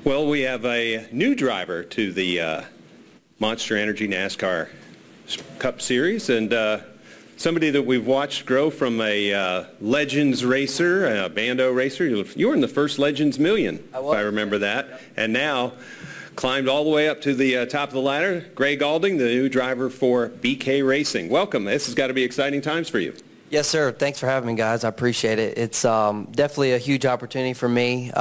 Well, we have a new driver to the Monster Energy NASCAR Cup Series, and somebody that we've watched grow from a Legends racer, a Bando racer. You were in the first Legends Million, if I remember that, and now climbed all the way up to the top of the ladder. Gray Gaulding, the new driver for BK Racing. Welcome. This has got to be exciting times for you. Yes, sir. Thanks for having me, guys. I appreciate it. It's definitely a huge opportunity for me.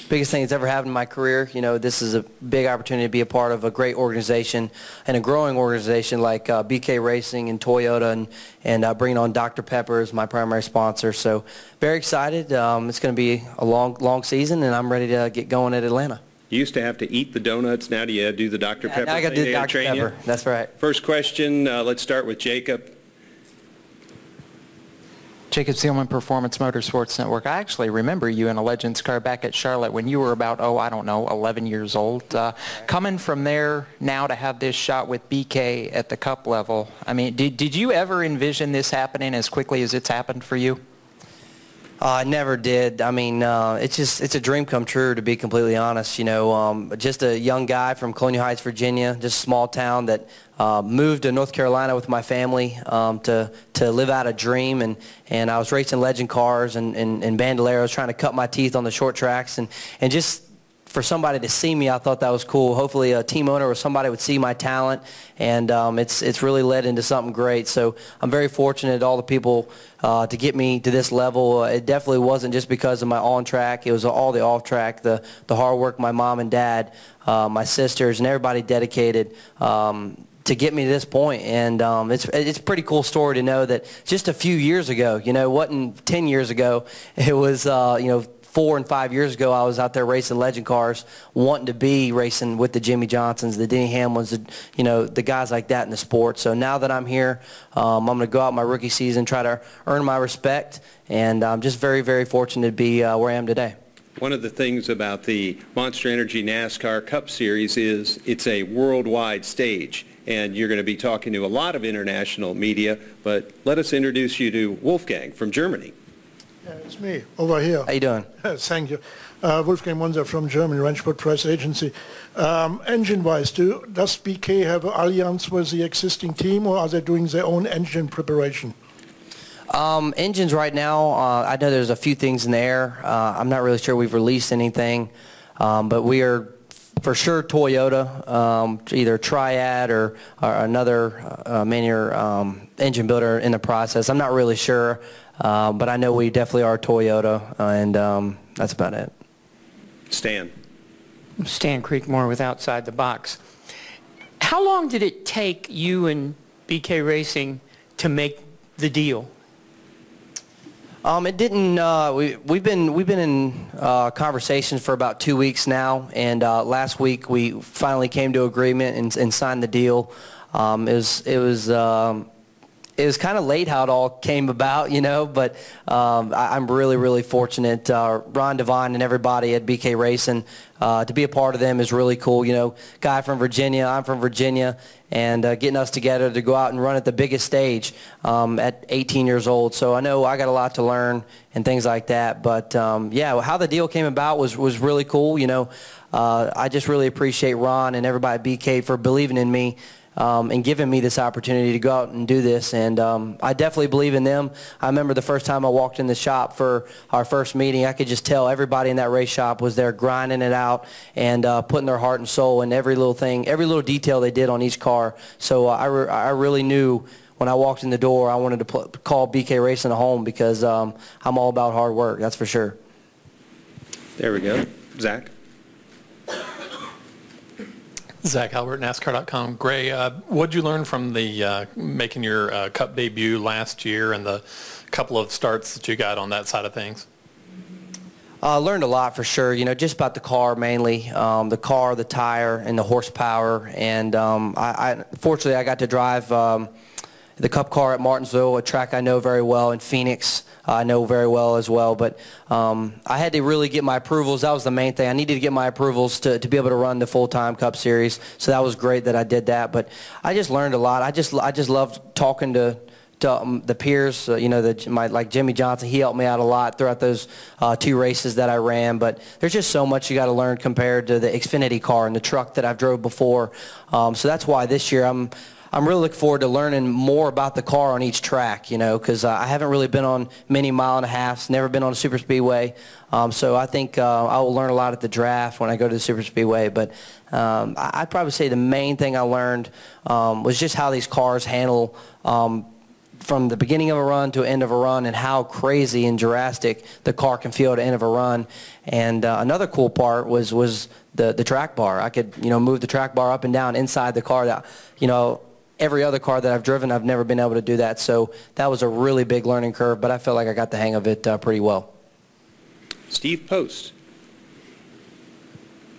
Biggest thing that's ever happened in my career. You know, this is a big opportunity to be a part of a great organization and a growing organization like BK Racing and Toyota, and bringing on Dr. Pepper as my primary sponsor. So very excited. It's going to be a long season, and I'm ready to get going at Atlanta. You used to have to eat the donuts. Now do you do the Dr. Pepper? Now I got to do the Dr. Pepper. That's right. First question, let's start with Jacob. Jacob Seelman, Performance Motorsports Network. I actually remember you in a Legends car back at Charlotte when you were about, I don't know, 11 years old. Coming from there now to have this shot with BK at the Cup level, I mean, did you ever envision this happening as quickly as it's happened for you? I never did. I mean, it's a dream come true, to be completely honest. You know, just a young guy from Colonial Heights, Virginia, just a small town that moved to North Carolina with my family to live out a dream, and I was racing legend cars and bandoleros, trying to cut my teeth on the short tracks, and just for somebody to see me, I thought that was cool. Hopefully a team owner or somebody would see my talent, and it's really led into something great. So I'm very fortunate, all the people to get me to this level. It definitely wasn't just because of my on-track. It was all the off-track, the hard work my mom and dad, my sisters, and everybody dedicated to get me to this point. And it's a pretty cool story to know that just a few years ago, you know, wasn't 10 years ago, it was, you know, 4 and 5 years ago, I was out there racing legend cars, wanting to be racing with the Jimmy Johnsons, the Denny Hamlins, you know, the guys like that in the sport. So now that I'm here, I'm going to go out my rookie season, try to earn my respect, and I'm just very, very fortunate to be where I am today. One of the things about the Monster Energy NASCAR Cup Series is it's a worldwide stage, and you're going to be talking to a lot of international media, but let us introduce you to Wolfgang from Germany. Yeah, it's me, over here. How you doing? Thank you. Wolfgang Monser from Germany, Rennsport Press Agency. Engine-wise, does BK have an alliance with the existing team, or are they doing their own engine preparation? Engines right now, I know there's a few things in the air. I'm not really sure we've released anything, but we are for sure Toyota, either Triad or another engine builder in the process. I'm not really sure. But I know we definitely are Toyota, and that's about it. Stan. Stan Creekmore with Outside the Box. How long did it take you and BK Racing to make the deal? It didn't. We've been in conversations for about 2 weeks now, and last week we finally came to agreement and signed the deal. It was kind of late how it all came about, you know, but I'm really, really fortunate. Ron Devine and everybody at BK Racing, to be a part of them is really cool. You know, guy from Virginia, I'm from Virginia, and getting us together to go out and run at the biggest stage at 18 years old. So I know I got a lot to learn and things like that. But, yeah, how the deal came about was really cool. You know, I just really appreciate Ron and everybody at BK for believing in me. And giving me this opportunity to go out and do this, and I definitely believe in them. I remember the first time I walked in the shop for our first meeting, I could just tell everybody in that race shop was there grinding it out and putting their heart and soul in every little thing, every little detail they did on each car. So I really knew when I walked in the door I wanted to call BK Racing a home, because I'm all about hard work, that's for sure. There we go. Zach. Zach Albert, NASCAR.com. Gray, what did you learn from the making your Cup debut last year and the couple of starts that you got on that side of things? Learned a lot for sure, you know, just about the car mainly, the car, the tire, and the horsepower. And fortunately I got to drive the Cup car at Martinsville, a track I know very well, in Phoenix. I know very well as well, but I had to really get my approvals. That was the main thing. I needed to get my approvals to be able to run the full-time Cup Series, so that was great that I did that. But I just learned a lot. I just loved talking to the peers, like Jimmy Johnson, he helped me out a lot throughout those 2 races that I ran. But there's just so much you got to learn compared to the XFINITY car and the truck that I've drove before. So that's why this year I'm really looking forward to learning more about the car on each track, because I haven't really been on many mile-and-a-halves, never been on a super speedway. So I think I will learn a lot at the draft when I go to the super speedway. But I'd probably say the main thing I learned was just how these cars handle from the beginning of a run to the end of a run, and how crazy and drastic the car can feel at the end of a run. And another cool part was the track bar. I could move the track bar up and down inside the car. That every other car that I've driven, I've never been able to do that. So that was a really big learning curve, but I felt like I got the hang of it pretty well. Steve Post.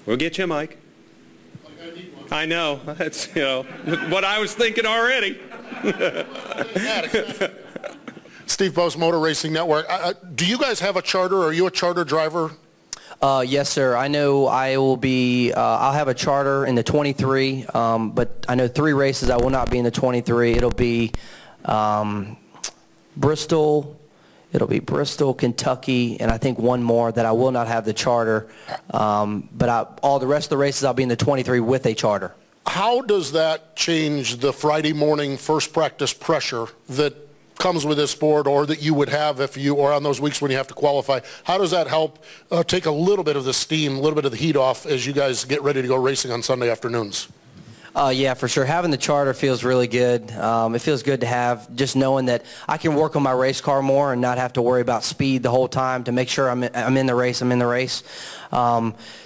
We'll get you, Mike. I know. That's what I was thinking already. Steve Post, Motor Racing Network. Do you guys have a charter? Are you a charter driver? Yes, sir. I know I will be, I'll have a charter in the 23, but I know 3 races I will not be in the 23. It'll be Bristol, Kentucky, and I think one more that I will not have the charter. But all the rest of the races I'll be in the 23 with a charter. How does that change the Friday morning first practice pressure that comes with this sport, or that you would have if you, or on those weeks when you have to qualify? How does that help take a little bit of the steam, a little bit of the heat off as you guys get ready to go racing on Sunday afternoons? Yeah, for sure. Having the charter feels really good. It feels good to have, just knowing that I can work on my race car more and not have to worry about speed the whole time to make sure I'm in the race.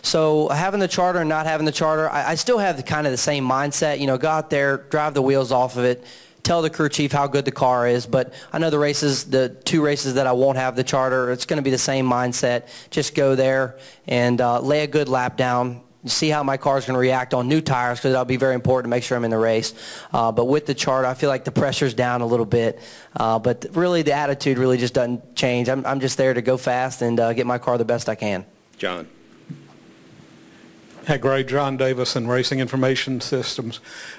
So having the charter and not having the charter, I still have kind of the same mindset. Go out there, drive the wheels off of it, tell the crew chief how good the car is. But I know the 2 races that I won't have the charter, it's going to be the same mindset. Just go there and lay a good lap down, see how my car is going to react on new tires, because that'll be very important to make sure I'm in the race. But with the charter, I feel like the pressure's down a little bit. But really, the attitude really just doesn't change. I'm just there to go fast and get my car the best I can. John. Hey, Gray, John Davis in Racing Information Systems.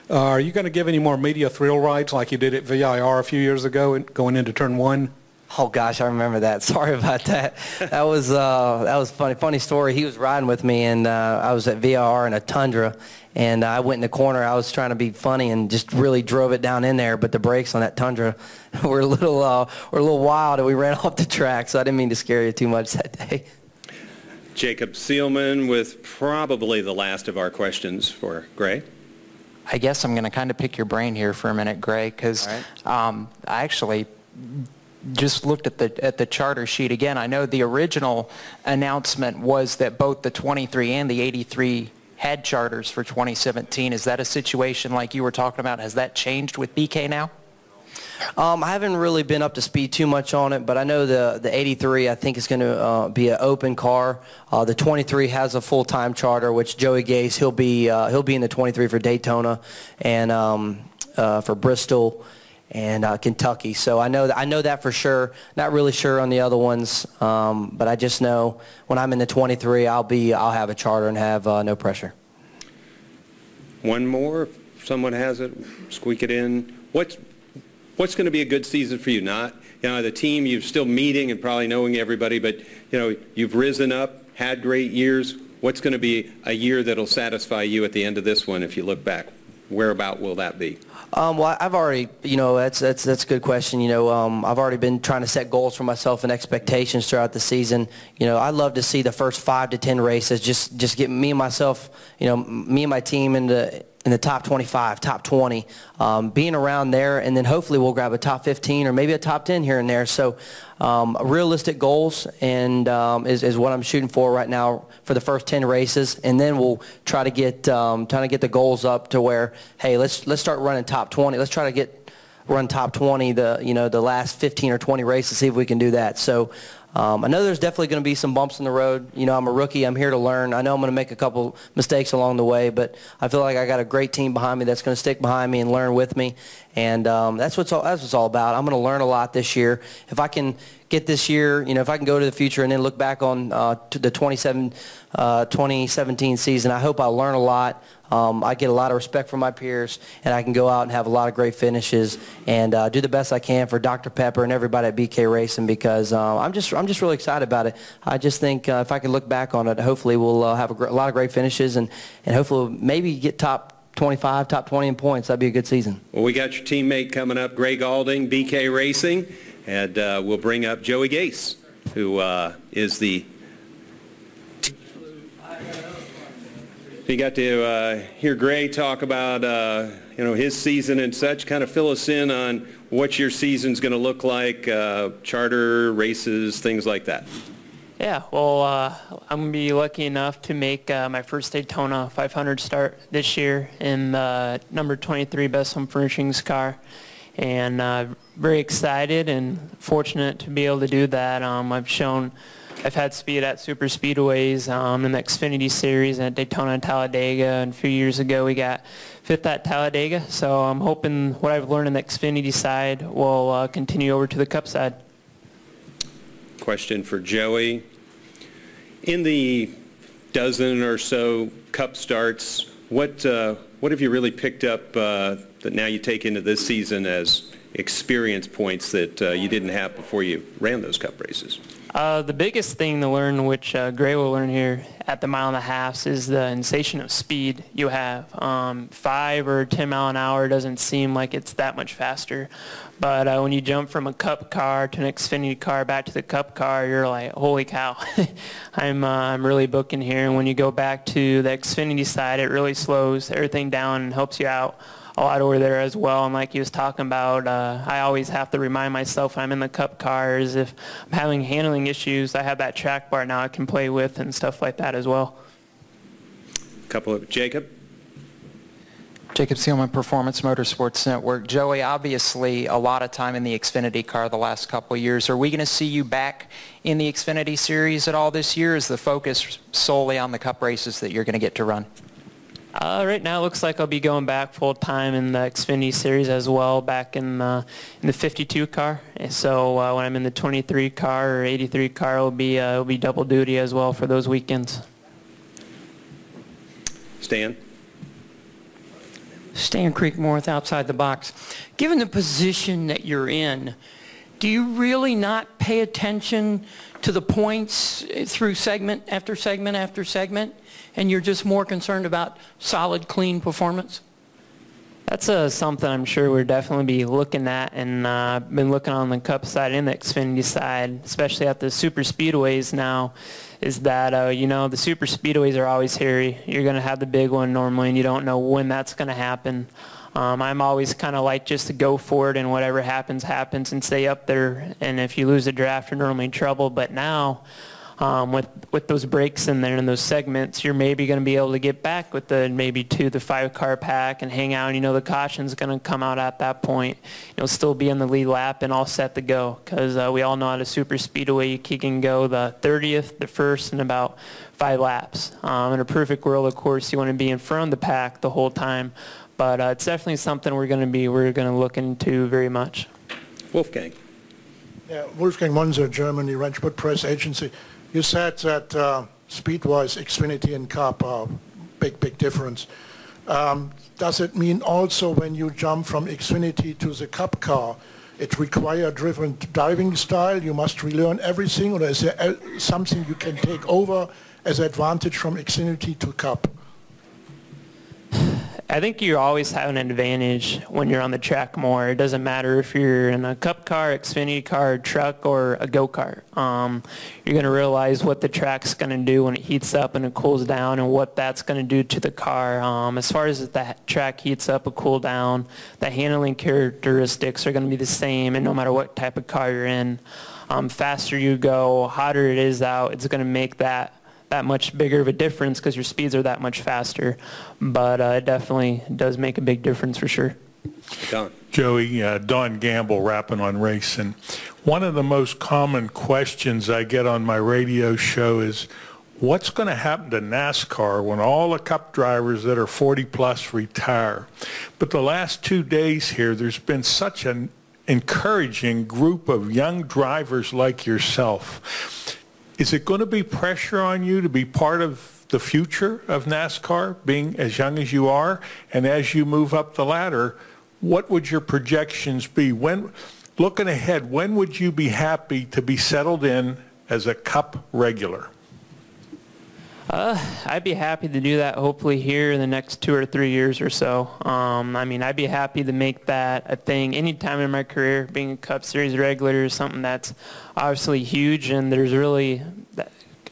Are you going to give any more media thrill rides like you did at VIR a few years ago going into turn 1? Oh gosh, I remember that. Sorry about that. That was funny. Funny story. He was riding with me, and I was at VIR in a Tundra, and I went in the corner. I was trying to be funny and just really drove it down in there, but the brakes on that Tundra were a little wild, and we ran off the track. So I didn't mean to scare you too much that day. Jacob Seelman with probably the last of our questions for Gray. I guess I'm going to kind of pick your brain here for a minute, Gray, because I actually just looked at the charter sheet again. I know the original announcement was that both the 23 and the 83 had charters for 2017. Is that a situation like you were talking about? Has that changed with BK now? I haven't really been up to speed too much on it, but I know the 83 I think is going to be an open car. The 23 has a full-time charter, which Joey Gase, he'll be in the 23 for Daytona and for Bristol and Kentucky. So I know that for sure. Not really sure on the other ones, but I just know when I'm in the 23, I'll have a charter and have no pressure. One more, if someone has it, squeak it in. What's going to be a good season for you? Not, the team, you're still meeting and probably knowing everybody, but, you've risen up, had great years. What's going to be a year that'll satisfy you at the end of this one if you look back? Whereabout will that be? Well, I've already, that's a good question. I've already been trying to set goals for myself and expectations throughout the season. I'd love to see the first 5 to 10 races just get me and myself, me and my team in the top 25, top 20, being around there, and then hopefully we'll grab a top 15 or maybe a top 10 here and there. So realistic goals and is what I'm shooting for right now for the first 10 races, and then we'll try to get the goals up to where, hey, let's start running top 20. Let's try to run top 20 the last 15 or 20 races, see if we can do that. So I know there's definitely going to be some bumps in the road. I'm a rookie. I'm here to learn. I know I'm going to make a couple mistakes along the way, but I feel like I got a great team behind me that's going to stick behind me and learn with me. And that's what's all about. I'm going to learn a lot this year. If I can get this year, if I can go to the future and then look back on to the 2017 season, I hope I learn a lot. I get a lot of respect from my peers, and I can go out and have a lot of great finishes and do the best I can for Dr. Pepper and everybody at BK Racing, because I'm just really excited about it. I just think if I can look back on it, hopefully we'll have a lot of great finishes and hopefully maybe get top 25, top 20 in points. That'd be a good season. Well, we got your teammate coming up, Gray Gaulding, BK Racing, and we'll bring up Joey Gase, who is the... You got to hear Gray talk about, his season and such. Kind of fill us in on what your season's going to look like, charter races, things like that. Yeah, well, I'm going to be lucky enough to make my first Daytona 500 start this year in the number 23 Best Home Furnishings car. And very excited and fortunate to be able to do that. I've had speed at super speedways in the Xfinity series at Daytona and Talladega, and a few years ago we got fifth at Talladega. So I'm hoping what I've learned in the Xfinity side will continue over to the Cup side. Question for Joey. In the dozen or so Cup starts, what have you really picked up that now you take into this season as experience points that you didn't have before you ran those Cup races? The biggest thing to learn, which Gray will learn here at the mile and a half, is the sensation of speed you have. 5 or 10 mile an hour doesn't seem like it's that much faster. But when you jump from a Cup car to an Xfinity car back to the Cup car, you're like, holy cow, I'm really booking here. And when you go back to the Xfinity side, it really slows everything down and helps you out a lot over there as well. And like he was talking about, I always have to remind myself when I'm in the Cup cars, if I'm having handling issues, I have that track bar now I can play with and stuff like that as well. Jacob Seelman, Performance Motorsports Network. Joey, obviously a lot of time in the Xfinity car the last couple of years. Are we going to see you back in the Xfinity series at all this year? Is the focus solely on the Cup races that you're going to get to run? Right now it looks like I'll be going back full-time in the Xfinity series as well, back in the 52 car. So when I'm in the 23 car or 83 car, it'll be double duty as well for those weekends. Stan Creekmore with Outside the Box. Given the position that you're in, do you really not pay attention to the points through segment after segment after segment, and you're just more concerned about solid, clean performance? That's something I'm sure we'll definitely be looking at, and been looking on the Cup side and the Xfinity side, especially at the super speedways now, is that, the super speedways are always hairy. You're going to have the big one normally, and you don't know when that's going to happen. I'm always kind of like just to go for it, and whatever happens, happens, and stay up there. And if you lose a draft, you're normally in trouble. But now, with those breaks in there and those segments, you're maybe going to be able to get back with the maybe 2 to 5 car pack and hang out. And, the caution's going to come out at that point. You'll still be in the lead lap and all set to go, because we all know at a super speedway you can go the 30th, the 1st, in about 5 laps. In a perfect world, of course, you want to be in front of the pack the whole time. But it's definitely something we're going to look into very much. Wolfgang. Yeah, Wolfgang Monzer, Germany, Ranchport Press Agency. You said that speed-wise, Xfinity and Cup are big difference. Does it mean also when you jump from Xfinity to the Cup car, it requires a different driving style? You must relearn everything, or is there something you can take over as advantage from Xfinity to Cup? I think you always have an advantage when you're on the track more. It doesn't matter if you're in a Cup car, Xfinity car, truck, or a go-kart. You're going to realize what the track's going to do when it heats up and it cools down, and what that's going to do to the car. As far as the track heats up or cool down, the handling characteristics are going to be the same, and no matter what type of car you're in. Faster you go, hotter it is out, it's going to make that much bigger of a difference because your speeds are that much faster. But it definitely does make a big difference for sure. Don. Joey, Don Gamble, Rapping on Racing. One of the most common questions I get on my radio show is, What's going to happen to NASCAR when all the Cup drivers that are 40 plus retire? But the last 2 days here, there's been such an encouraging group of young drivers like yourself. Is it going to be pressure on you to be part of the future of NASCAR, being as young as you are? And as you move up the ladder, what would your projections be? When, looking ahead, when would you be happy to be settled in as a Cup regular? I'd be happy to do that hopefully here in the next 2 or 3 years or so. I mean, I'd be happy to make that a thing anytime in my career. Being a Cup Series regular is something that's obviously huge, and there's really,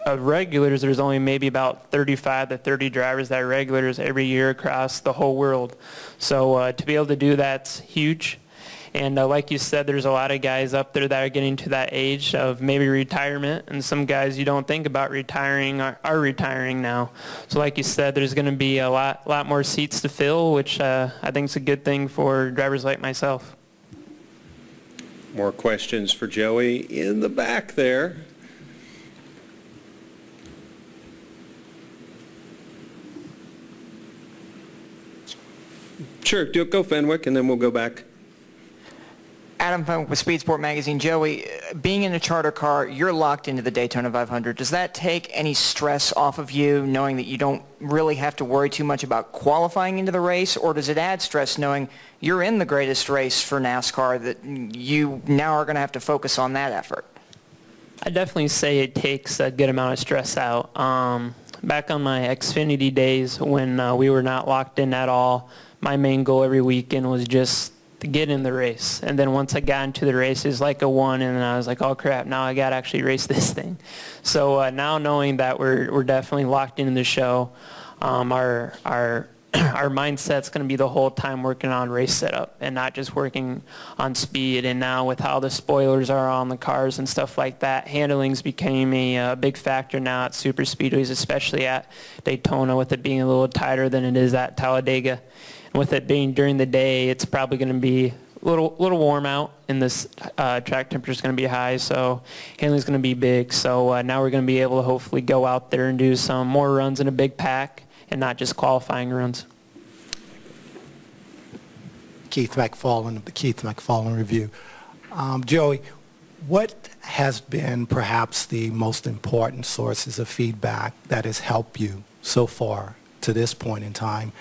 of regulars, there's only maybe about 35 to 30 drivers that are regulars every year across the whole world. So to be able to do that's huge. And like you said, there's a lot of guys up there that are getting to that age of maybe retirement, and some guys you don't think about retiring are retiring now. So like you said, there's going to be a lot more seats to fill, which I think is a good thing for drivers like myself. More questions for Joey in the back there. Sure, go Fenwick, and then we'll go back. Adam Fenwick with Speed Sport Magazine. Joey, being in a charter car, you're locked into the Daytona 500. Does that take any stress off of you, knowing that you don't really have to worry too much about qualifying into the race, or does it add stress knowing you're in the greatest race for NASCAR, that you now are going to have to focus on that effort? I definitely say it takes a good amount of stress out. Back on my XFINITY days when we were not locked in at all, my main goal every weekend was just to get in the race. And then once I got into the race, it was like a one, and then I was like, oh crap, now I got to actually race this thing. So now knowing that we're definitely locked into the show, our mindset's going to be the whole time working on race setup and not just working on speed. And now with how the spoilers are on the cars and stuff like that, handling's became a big factor now at super speedways, especially at Daytona, with it being a little tighter than it is at Talladega. And with it being during the day, it's probably going to be a little warm out, and this track temperature is going to be high, so handling's going to be big. So now we're going to be able to hopefully go out there and do some more runs in a big pack and not just qualifying runs. Keith McFarland of the Keith McFarland Review. Joey, what has been perhaps the most important sources of feedback that has helped you so far to this point in time?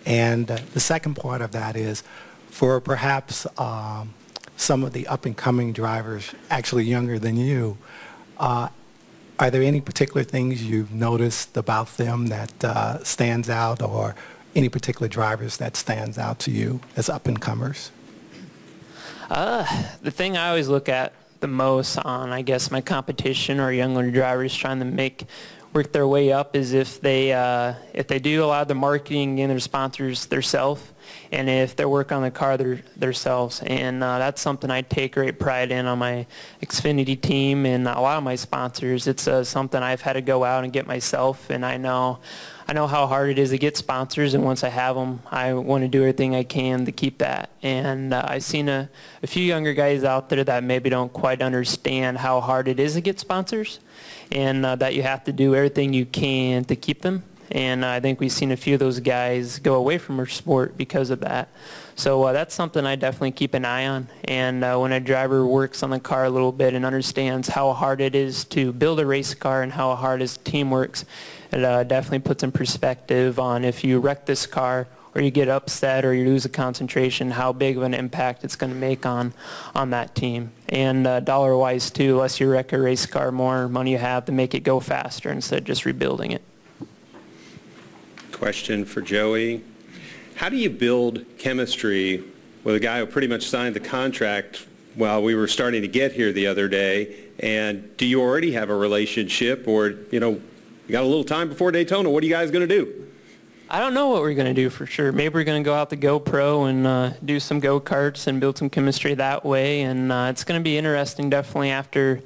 And the second part of that is, for perhaps some of the up-and-coming drivers, actually younger than you, are there any particular things you've noticed about them that stands out, or any particular drivers that stands out to you as up-and-comers? The thing I always look at the most on, I guess, my competition or younger drivers trying to work their way up is if they do a lot of the marketing and their sponsors themselves, and if they work on the car themselves. And that's something I take great pride in on my Xfinity team and a lot of my sponsors. It's something I've had to go out and get myself, and I know how hard it is to get sponsors, and once I have them, I want to do everything I can to keep that. And I've seen a few younger guys out there that maybe don't quite understand how hard it is to get sponsors, and that you have to do everything you can to keep them. And I think we've seen a few of those guys go away from our sport because of that. So that's something I definitely keep an eye on. And when a driver works on the car a little bit and understands how hard it is to build a race car and how hard his team works, it definitely puts in perspective on if you wreck this car or you get upset or you lose a concentration, how big of an impact it's going to make on that team. And dollar-wise too, less you wreck a race car, more money you have to make it go faster instead of just rebuilding it. Question for Joey. How do you build chemistry with a guy who pretty much signed the contract while we were starting to get here the other day? And do you already have a relationship, or, you got a little time before Daytona? What are you guys going to do? I don't know what we're going to do for sure. Maybe we're going to go out the GoPro and do some go-karts and build some chemistry that way. And it's going to be interesting definitely after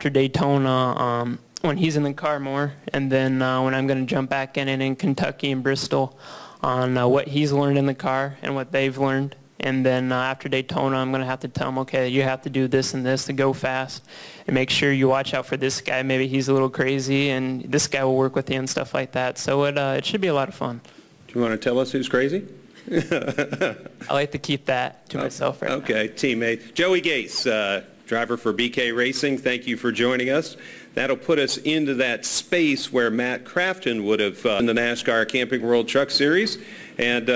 Daytona when he's in the car more. And then when I'm going to jump back in Kentucky and Bristol on what he's learned in the car and what they've learned. And then after Daytona, I'm going to have to tell them, okay, you have to do this and this to go fast. And make sure you watch out for this guy. Maybe he's a little crazy, and this guy will work with you and stuff like that. So it should be a lot of fun. Do you want to tell us who's crazy? I like to keep that to myself right now. Okay, teammate. Joey Gase, driver for BK Racing, thank you for joining us. That'll put us into that space where Matt Crafton would have in the NASCAR Camping World Truck Series. And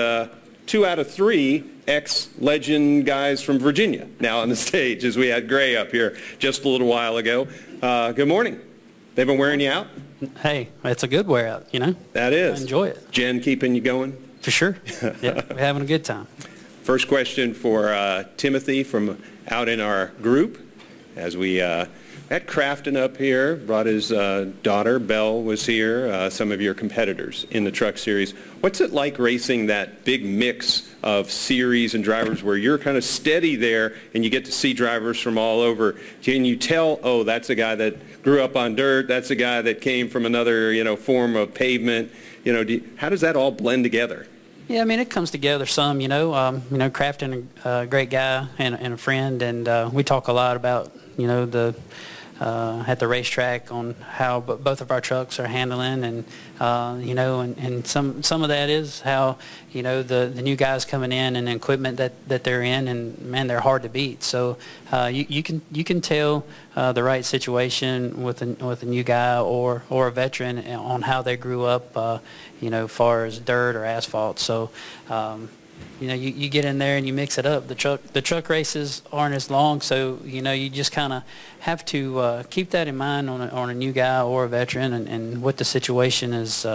2 out of 3 ex-legend guys from Virginia now on the stage, as we had Gray up here just a little while ago. Good morning. They've been wearing you out? Hey, it's a good wear out, you know. That is. I enjoy it. Jen keeping you going? For sure. Yeah, we're having a good time. First question for Timothy from out in our group. As we had Crafton up here, brought his daughter, Belle was here, some of your competitors in the truck series. What's it like racing that big mix of series and drivers where you're kind of steady there and you get to see drivers from all over? Can you tell, oh, that's a guy that grew up on dirt, that's a guy that came from another, form of pavement? How does that all blend together? Yeah, I mean, it comes together some, Crafton, a great guy and a friend, and we talk a lot about, at the racetrack on how both of our trucks are handling, and and some of that is how the new guys coming in and the equipment that they're in, and man, they're hard to beat. So you can tell the right situation with a new guy or a veteran on how they grew up, far as dirt or asphalt. So you get in there and you mix it up. The truck races aren't as long, so you just kind of have to keep that in mind on a new guy or a veteran, and what the situation is,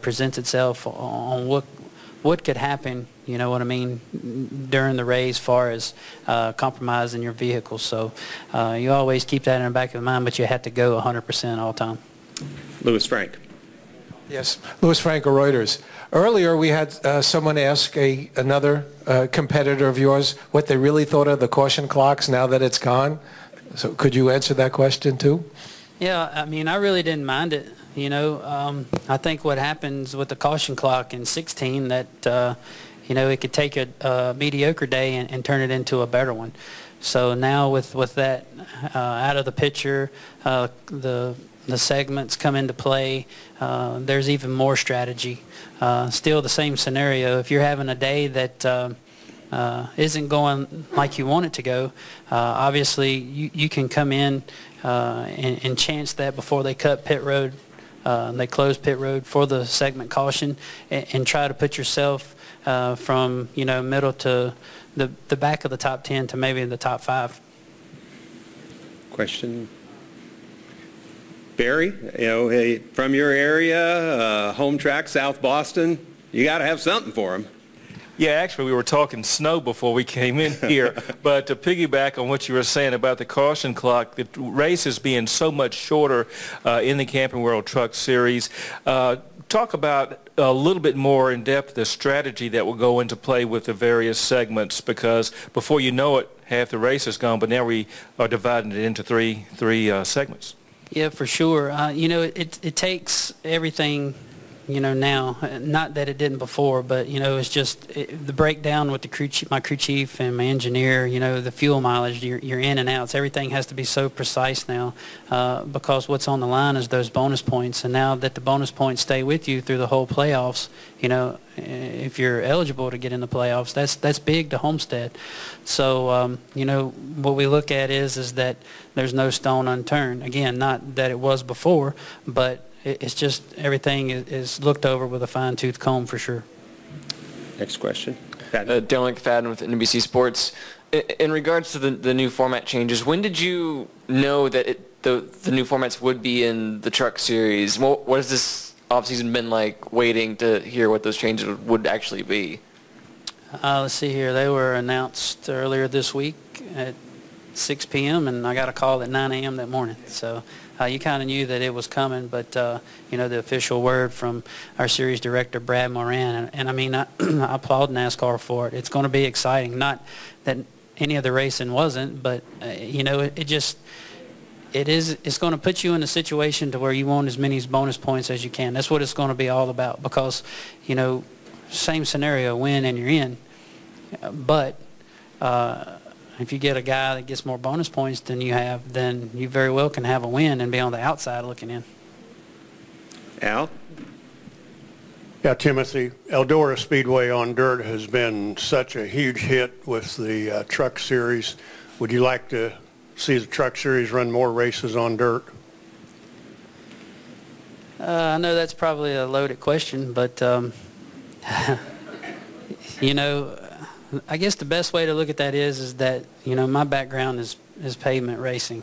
presents itself on what could happen. You know what I mean, during the race, far as compromising your vehicle. So you always keep that in the back of your mind, but you have to go 100% all the time. Louis Frank. Yes, Louis Franco, Reuters. Earlier, we had someone ask another competitor of yours what they really thought of the caution clocks now that it's gone. So could you answer that question too? Yeah, I mean, I really didn't mind it. I think what happens with the caution clock in 16 that, it could take a mediocre day and turn it into a better one. So now with that out of the picture, the segments come into play, there's even more strategy. Still the same scenario. If you're having a day that isn't going like you want it to go, obviously you can come in and chance that before they cut pit road, they close pit road for the segment caution, and try to put yourself from middle to the back of the top 10 to maybe the top 5. Question. Barry, hey, from your area, home track, South Boston, you got to have something for him. Yeah, actually, we were talking snow before we came in here. But to piggyback on what you were saying about the caution clock, the races being so much shorter in the Camping World Truck Series, talk about a little bit more in depth the strategy that will go into play with the various segments, because before you know it, half the race is gone, but now we are dividing it into three segments. Yeah, for sure. It takes everything, now. Not that it didn't before, but, it's just the breakdown with my crew chief and my engineer, the fuel mileage, your in and outs. Everything has to be so precise now because what's on the line is those bonus points. And now that the bonus points stay with you through the whole playoffs, if you're eligible to get in the playoffs, that's big to Homestead. So, what we look at is that there's no stone unturned. Again, not that it was before, but it's just everything is looked over with a fine-tooth comb for sure. Next question. Dylan McFadden with NBC Sports. In regards to the new format changes, when did you know that the new formats would be in the truck series? What has this offseason been like, waiting to hear what those changes would actually be? Let's see here. They were announced earlier this week at 6 p.m. and I got a call at 9 a.m. that morning. So you kind of knew that it was coming, but the official word from our series director, Brad Moran, and I mean, I applaud NASCAR for it. It's going to be exciting. Not that any of the racing wasn't, but it's going to put you in a situation to where you want as many bonus points as you can. That's what it's going to be all about, because same scenario, win and you're in. But if you get a guy that gets more bonus points than you have, then you very well can have a win and be on the outside looking in. Al? Yeah, Timothy, Eldora Speedway on dirt has been such a huge hit with the truck series. Would you like to see the truck series run more races on dirt? I know that's probably a loaded question, but, you know, I guess the best way to look at that is that, you know, my background is pavement racing.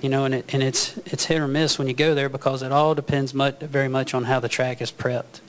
You know, and it's hit or miss when you go there because it all depends very much on how the track is prepped.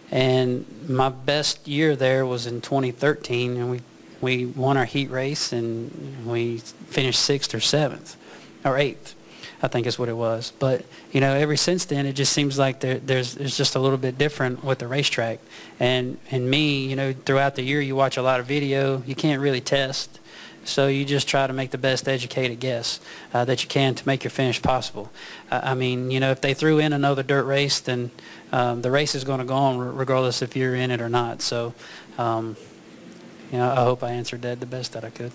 And my best year there was in 2013, and we won our heat race, and we finished 6th or 7th, or 8th, I think is what it was. But, you know, ever since then, it just seems like there's just a little bit different with the racetrack. And me, you know, throughout the year, you watch a lot of video. You can't really test. So you just try to make the best educated guess that you can to make your finish possible. I mean, you know, if they threw in another dirt race, then the race is going to go on regardless if you're in it or not. So, you know, I hope I answered that the best that I could.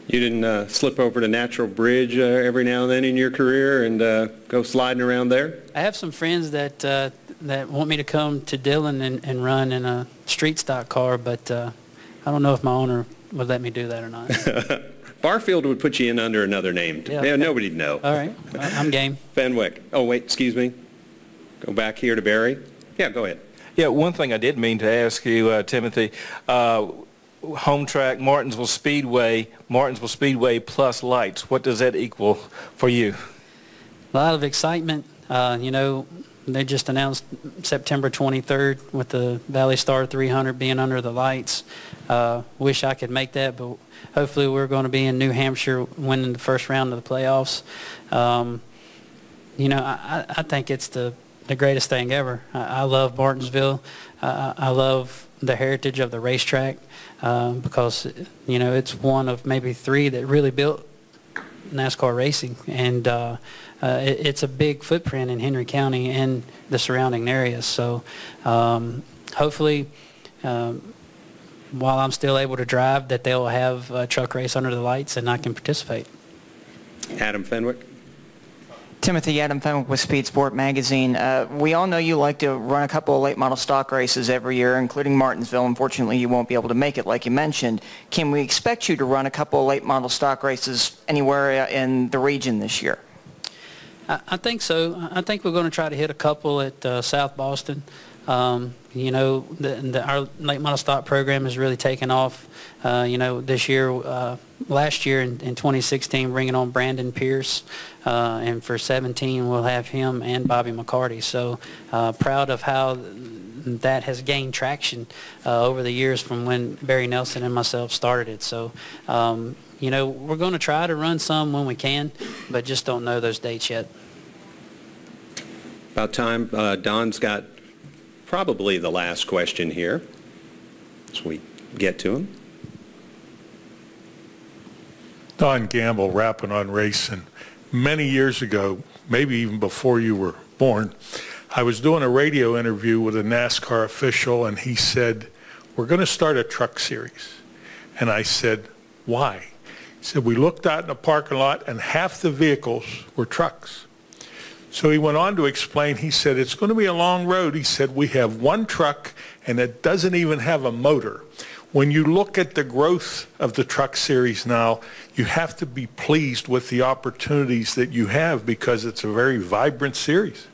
You didn't slip over to Natural Bridge every now and then in your career and go sliding around there? I have some friends that that want me to come to Dillon and run in a street stock car, but I don't know if my owner would let me do that or not. Barfield would put you in under another name. Yeah, Yeah, nobody'd know. All right, I'm game. Fenwick. Oh, wait, excuse me. Go back here to Barry. Yeah, go ahead. Yeah, one thing I did mean to ask you, Timothy, home track, Martinsville Speedway plus lights, what does that equal for you? A lot of excitement. You know, they just announced September 23rd with the Valley Star 300 being under the lights. Wish I could make that, but hopefully we're going to be in New Hampshire winning the first round of the playoffs. You know, I think it's the greatest thing ever. I love Martinsville. I love the heritage of the racetrack because, you know, it's one of maybe 3 that really built NASCAR racing. And it's a big footprint in Henry County and the surrounding areas. So hopefully while I'm still able to drive, that they'll have a truck race under the lights and I can participate. Adam Fenwick. Timothy, Adam Fenwick with Speed Sport Magazine. We all know you like to run a couple of late model stock races every year, including Martinsville. Unfortunately, you won't be able to make it like you mentioned. Can we expect you to run a couple of late model stock races anywhere in the region this year? I think so. I think we're going to try to hit a couple at South Boston. You know, our late model stock program has really taken off. You know, this year, last year in 2016, bringing on Brandon Pierce, and for 17, we'll have him and Bobby McCarty. So proud of how that has gained traction over the years from when Barry Nelson and myself started it. So, you know, we're going to try to run some when we can, but just don't know those dates yet. About time. Don's got probably the last question here as we get to him. Don Gamble, Rapping on Racing. Many years ago, maybe even before you were born, I was doing a radio interview with a NASCAR official, and he said, "We're going to start a truck series." And I said, "Why?" He said, "We looked out in the parking lot, and half the vehicles were trucks." So he went on to explain, he said, "It's going to be a long road." He said, "We have one truck, and it doesn't even have a motor." When you look at the growth of the truck series now, you have to be pleased with the opportunities that you have because it's a very vibrant series.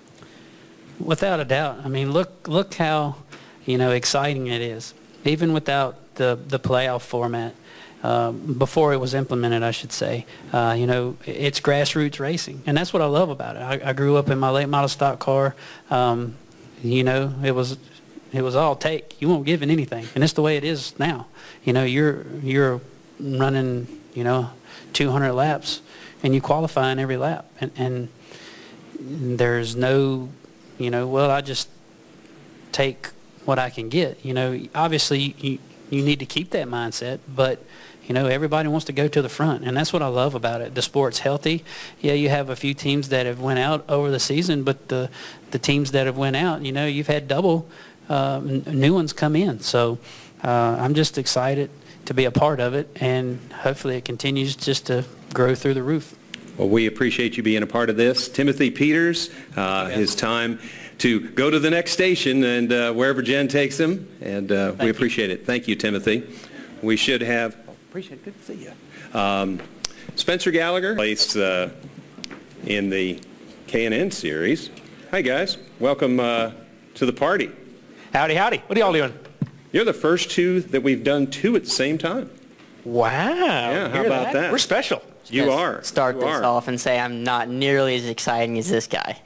Without a doubt. I mean, look how, you know, exciting it is. Even without the playoff format, before it was implemented, I should say, you know, it's grassroots racing. And that's what I love about it. I grew up in my late model stock car. You know, it was all take. You won't give in anything. And it's the way it is now. You know, you're running, you know, 200 laps and you qualify in every lap. And there's no, you know, well, I just take what I can get. You know, obviously you need to keep that mindset, but you know, everybody wants to go to the front, and that's what I love about it. The sport's healthy. Yeah, you have a few teams that have went out over the season, but the teams that have went out, you know, you've had double new ones come in. So I'm just excited to be a part of it, and hopefully it continues just to grow through the roof. Well, we appreciate you being a part of this. Timothy Peters, his time to go to the next station and wherever Jen takes him, and we appreciate it. Thank you, Timothy. We should have, appreciate it, good to see you. Spencer Gallagher, placed in the K&N series. Hi, guys. Welcome to the party. Howdy, howdy. What are y'all doing? You're the first two that we've done two at the same time. Wow. Yeah, how about that? We're special. You are. Start you this are. off and say I'm not nearly as exciting as this guy.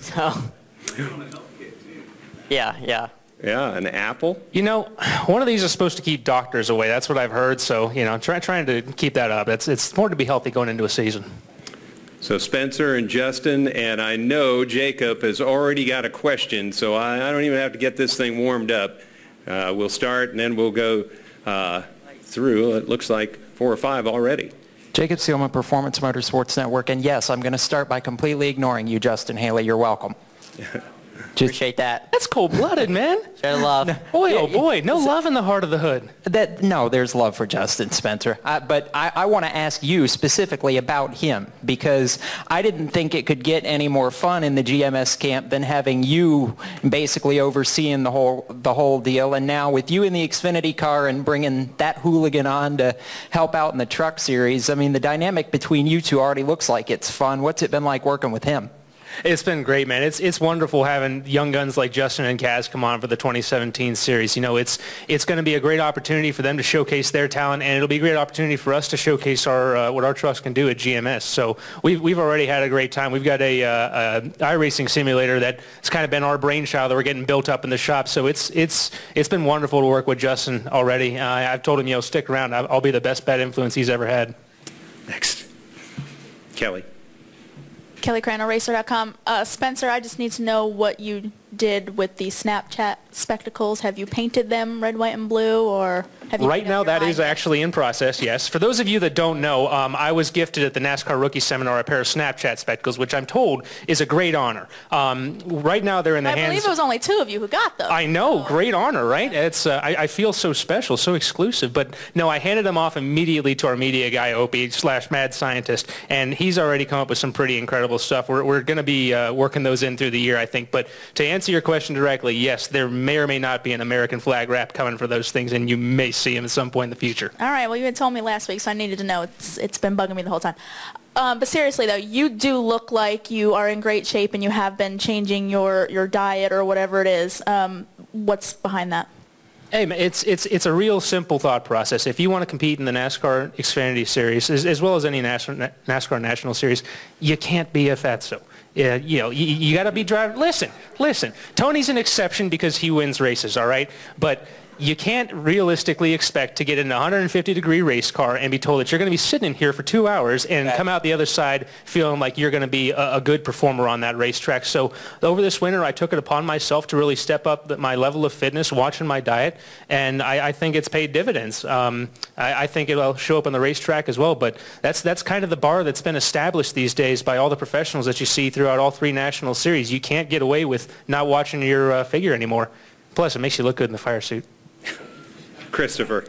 So, yeah. Yeah, an apple. You know, one of these is supposed to keep doctors away. That's what I've heard. So, you know, trying to keep that up. It's important to be healthy going into a season. So Spencer and Justin, and I know Jacob has already got a question, so I don't even have to get this thing warmed up. We'll start, and then we'll go through. It looks like 4 or 5 already. Jacob Seelman, Performance Motorsports Network. And yes, I'm going to start by completely ignoring you, Justin Haley. You're welcome. Appreciate that. That's cold-blooded, man. Share love. Boy, oh boy, no love in the heart of the hood. No, there's love for Justin, Spencer. But I want to ask you specifically about him, because I didn't think it could get any more fun in the GMS camp than having you basically overseeing the whole deal. And now with you in the Xfinity car and bringing that hooligan on to help out in the truck series, I mean, the dynamic between you two already looks like it's fun. What's it been like working with him? It's been great, man. It's wonderful having young guns like Justin and Kaz come on for the 2017 series. You know, it's going to be a great opportunity for them to showcase their talent, and it'll be a great opportunity for us to showcase our what our trucks can do at GMS. So we've already had a great time. We've got a iRacing simulator that's kind of been our brainchild that we're getting built up in the shop. So it's been wonderful to work with Justin already. I've told him, you know, stick around. I'll be the best bad influence he's ever had. Next, Kelly. KellyCranoRacer.com. Spencer, I just need to know what you did with the Snapchat spectacles. Have you painted them red, white, and blue, or have you? Right now, that is actually in process, yes. For those of you that don't know, I was gifted at the NASCAR Rookie Seminar a pair of Snapchat spectacles, which I'm told is a great honor. Right now, they're in the hands... I believe it was only 2 of you who got them. I know, great honor, right? It's I feel so special, so exclusive. But no, I handed them off immediately to our media guy, Opie / Mad Scientist, and he's already come up with some pretty incredible stuff. We're going to be working those in through the year, I think. But to answer your question directly, yes, there may or may not be an American flag wrap coming for those things, and you may see them at some point in the future. All right, well, you had told me last week, so I needed to know. It's been bugging me the whole time. But seriously, though, you do look like you are in great shape, and you have been changing your diet or whatever it is. What's behind that? Hey, man, it's a real simple thought process. If you want to compete in the NASCAR Xfinity Series, as well as any NASCAR National Series, you can't be a fatso. Yeah, you know, you got to be driving. Listen. Tony's an exception because he wins races, all right? But you can't realistically expect to get in a 150-degree race car and be told that you're going to be sitting in here for 2 hours and come out the other side feeling like you're going to be a good performer on that racetrack. So over this winter, I took it upon myself to really step up my level of fitness, watching my diet, and I think it's paid dividends. I think it'll show up on the racetrack as well, but that's kind of the bar that's been established these days by all the professionals that you see throughout all 3 national series. You can't get away with not watching your figure anymore. Plus, it makes you look good in the fire suit. Christopher.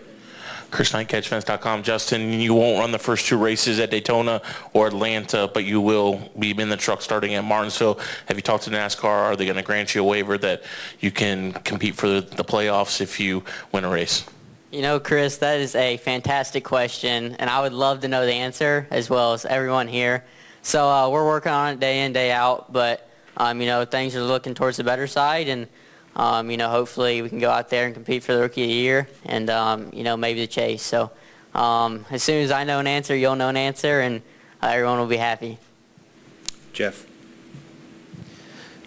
Chris Knight, CatchFence.com. Justin, you won't run the first 2 races at Daytona or Atlanta, but you will be in the truck starting at Martinsville. Have you talked to NASCAR? Are they going to grant you a waiver that you can compete for the playoffs if you win a race? You know, Chris, that is a fantastic question, and I would love to know the answer as well as everyone here. So we're working on it day in, day out, but, you know, things are looking towards the better side, and you know, hopefully we can go out there and compete for the Rookie of the Year and, you know, maybe the chase. So as soon as I know an answer, you'll know an answer, and everyone will be happy. Jeff.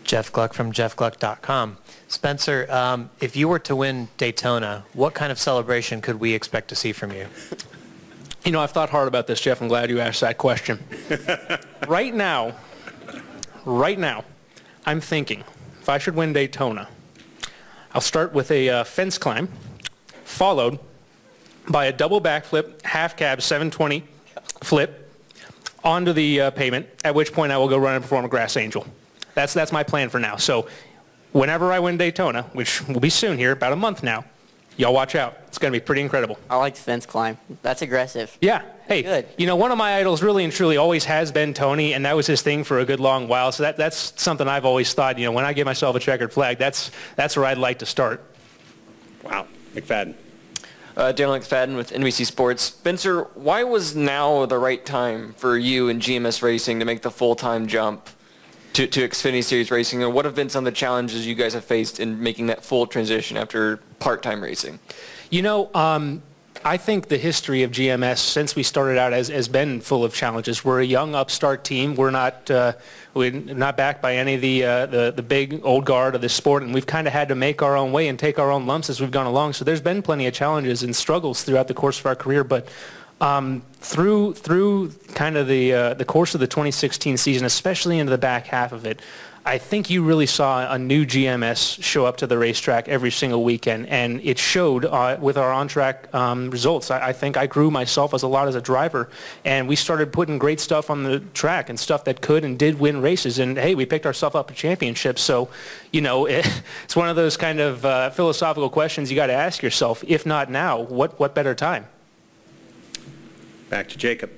Jeff Gluck from jeffgluck.com. Spencer, if you were to win Daytona, what kind of celebration could we expect to see from you? You know, I've thought hard about this, Jeff. I'm glad you asked that question. Right now, I'm thinking if I should win Daytona, I'll start with a fence climb, followed by a double backflip, half cab 720 flip onto the pavement, at which point I will go run and perform a Grass Angel. That's my plan for now. So whenever I win Daytona, which will be soon here, about a month now, y'all watch out. It's going to be pretty incredible. I like the fence climb. That's aggressive. Yeah. Hey, Good. you know, one of my idols really and truly always has been Tony, and that was his thing for a good long while. So that's something I've always thought, you know, when I give myself a checkered flag, that's where I'd like to start. Wow. McFadden. Darren McFadden with NBC Sports. Spencer, why was now the right time for you and GMS Racing to make the full-time jump to Xfinity Series racing, and what have been some of the challenges you guys have faced in making that full transition after part-time racing? You know, I think the history of GMS since we started out has been full of challenges. We're a young upstart team. We're not backed by any of the big old guard of this sport, and we've kind of had to make our own way and take our own lumps as we've gone along. So there's been plenty of challenges and struggles throughout the course of our career, but through kind of the course of the 2016 season, especially into the back half of it, I think you really saw a new GMS show up to the racetrack every single weekend, and it showed with our on-track results. I think I grew myself as a driver, and we started putting great stuff on the track and stuff that could and did win races, and hey, we picked ourselves up a championship. So, you know, it's one of those kind of philosophical questions you got to ask yourself, if not now, what better time? Back to Jacob.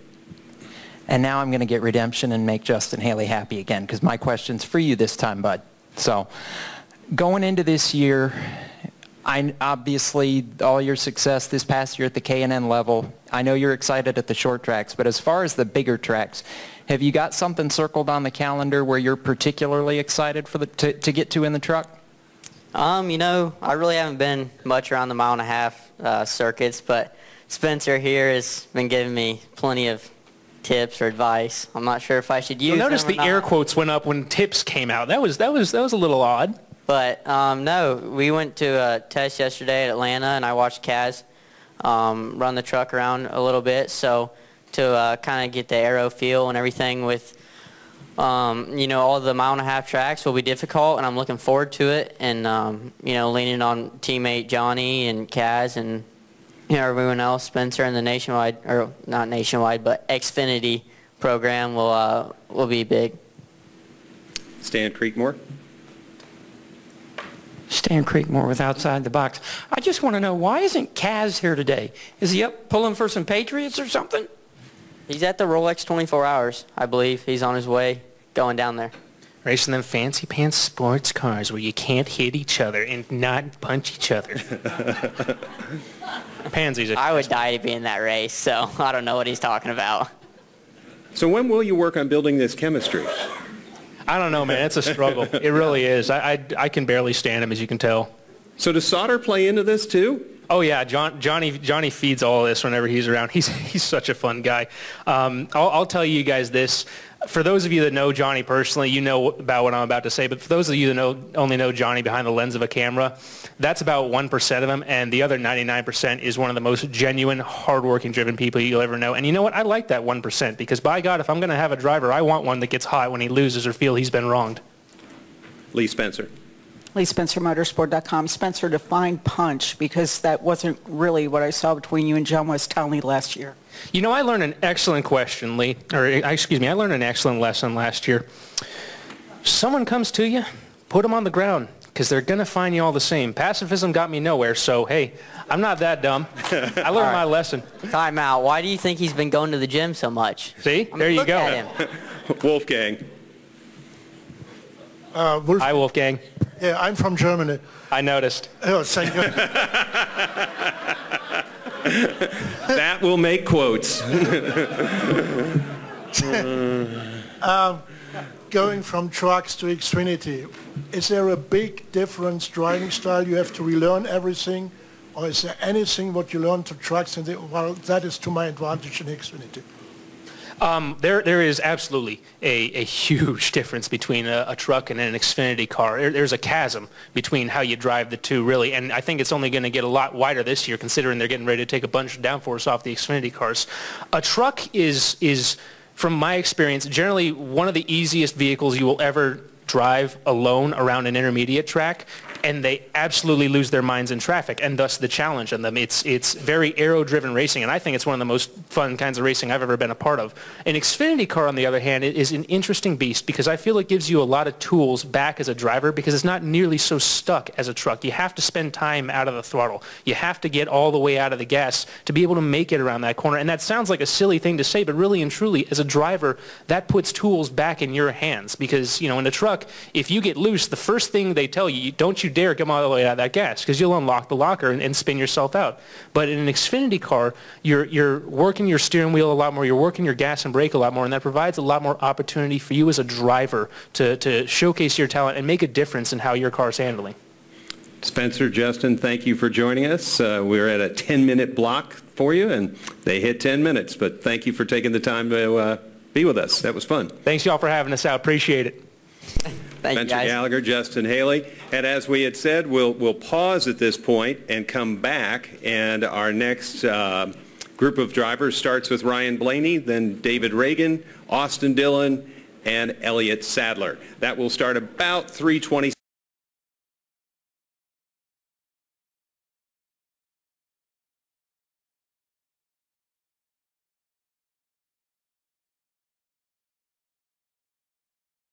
And now I'm going to get redemption and make Justin Haley happy again, because my question's for you this time, bud. So going into this year, obviously all your success this past year at the K&N level, I know you're excited at the short tracks, but as far as the bigger tracks, have you got something circled on the calendar where you're particularly excited for to get to in the truck? You know, I really haven't been much around the mile-and-a-half circuits, but Spencer here has been giving me plenty of tips or advice. I'm not sure if I should use them. Notice the air quotes went up when tips came out. That was a little odd. But no, we went to a test yesterday at Atlanta, and I watched Kaz run the truck around a little bit, so to kind of get the aero feel and everything with you know, all the mile-and-a-half tracks will be difficult, and I'm looking forward to it. And you know, leaning on teammate Johnny and Kaz and you know, everyone else, Spencer, and the nationwide, or not nationwide, but XFINITY program will be big. Stan Creekmore. Stan Creekmore with Outside the Box. I just want to know, why isn't Kaz here today? Is he up pulling for some Patriots or something? He's at the Rolex 24 Hours, I believe. He's on his way going down there. Racing them fancy pants sports cars where you can't hit each other and not punch each other. Pansies. I would die to be in that race, so I don't know what he's talking about. So when will you work on building this chemistry? I don't know, man. It's a struggle. It really is. I can barely stand him, as you can tell. So does Sauter play into this too? Oh yeah, Johnny feeds all of this whenever he's around. He's such a fun guy. I'll tell you guys this. For those of you that know Johnny personally, you know about what I'm about to say, but for those of you that only know Johnny behind the lens of a camera, that's about 1% of him, and the other 99% is one of the most genuine, hardworking, driven people you'll ever know. And you know what? I like that 1%, because by God, if I'm going to have a driver, I want one that gets hot when he loses or feel he's been wronged. Lee Spencer. Lee Spencer, Motorsport.com. Spencer, define punch, because that wasn't really what I saw between you and John West Townley last year. You know, I learned an excellent question, Lee, or excuse me, I learned an excellent lesson last year. Someone comes to you, put them on the ground, because they're going to find you all the same. Pacifism got me nowhere, so hey, I'm not that dumb. I learned my lesson. Time out. Why do you think he's been going to the gym so much? See? There you go. At him. Wolfgang. Hi, Wolfgang. Yeah, I'm from Germany. I noticed. Oh, thank you. That will make quotes. Going from trucks to Xfinity, is there a big difference driving style? You have to relearn everything, or is there anything what you learn to trucks and well, that is to my advantage in Xfinity? There is absolutely a huge difference between a truck and an Xfinity car. There's a chasm between how you drive the two, really, and I think it's only going to get a lot wider this year, considering they're getting ready to take a bunch of downforce off the Xfinity cars. A truck is, from my experience, generally one of the easiest vehicles you will ever drive alone around an intermediate track. and they absolutely lose their minds in traffic, and thus the challenge in them. It's very aero-driven racing, and I think it's one of the most fun kinds of racing I've ever been a part of. An Xfinity car, on the other hand, is an interesting beast because I feel it gives you a lot of tools back as a driver because it's not nearly so stuck as a truck. You have to spend time out of the throttle. You have to get all the way out of the gas to be able to make it around that corner, and that sounds like a silly thing to say, but really and truly, as a driver, that puts tools back in your hands because, you know, in a truck, if you get loose, the first thing they tell you, don't you dare come all the way out of that gas because you'll unlock the locker and spin yourself out. But in an Xfinity car, you're working your steering wheel a lot more, you're working your gas and brake a lot more, and that provides a lot more opportunity for you as a driver to showcase your talent and make a difference in how your car's handling. Spencer, Justin, thank you for joining us. We're at a 10-minute block for you, and they hit 10 minutes, but thank you for taking the time to be with us. That was fun. Thanks, y'all, for having us out. Appreciate it. Thank you, Spencer guys. Gallagher, Justin Haley. And as we had said, we'll pause at this point and come back, and our next group of drivers starts with Ryan Blaney, then David Reagan, Austin Dillon, and Elliott Sadler. That will start about 3:20.